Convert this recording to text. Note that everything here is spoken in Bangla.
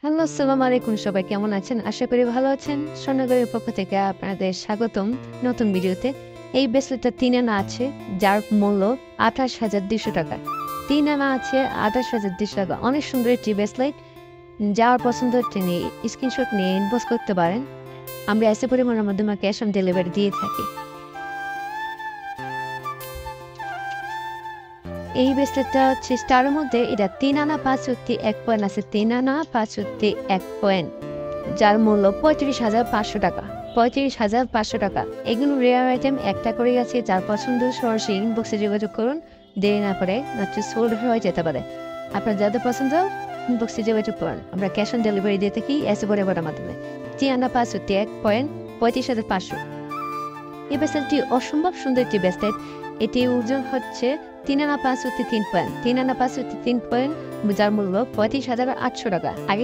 হ্যালো, আসসালামু আলাইকুম। সবাই কেমন আছেন? আশা করি ভালো আছেন। স্বর্ণগরের পক্ষ থেকে আপনাদের স্বাগতম নতুন ভিডিওতে। এই ব্রেসলেটটা ৩ আনা আছে, যার মূল্য ২৮,২০০ টাকা। ৩ আনা আছে, ২৮,২০০ টাকা। অনেক সুন্দর একটি ব্রেসলেট। যার পছন্দ তিনি স্ক্রিনশট নিয়ে ইনবক্স করতে পারেন। আমরা এসে পরিমাণের মাধ্যমে ক্যাশ অন ডেলিভারি দিয়ে থাকি। এই ব্রেসলেটটা হচ্ছে স্টারের মধ্যে, এটা ৩ আনা ৫ পয়েন্ট আছে, ৩ আনা ৫ পয়েন্ট, যার মূল্য ৩৫,৫০০ টাকা। ৩৫,৫০০ টাকা। এগুলো রেয়ার আইটেম, একটা করে গেছে। যার পছন্দ সরাসরি ইনবক্সে যোগাযোগ করুন। দেরি না করে, নয়তো সোল্ড হয়ে যেতে পারে। আপনার যাদের পছন্দ ইনবক্সে যোগাযোগ করুন। আমরা ক্যাশ অন ডেলিভারি দিয়ে থাকি এসে পরিবারের মাধ্যমে। ৩ আনা ৫ পয়েন্ট, ৩৫,৫০০। এই ব্রেসলেটটি অসম্ভব সুন্দর একটি ব্রেসলেট। এটি ওজন হচ্ছে ৩ আনা ৫ পয়েন্ট, ৩ আনা ৫ পয়েন্ট, যার মূল্য ৩৫,৮০০ টাকা। আগে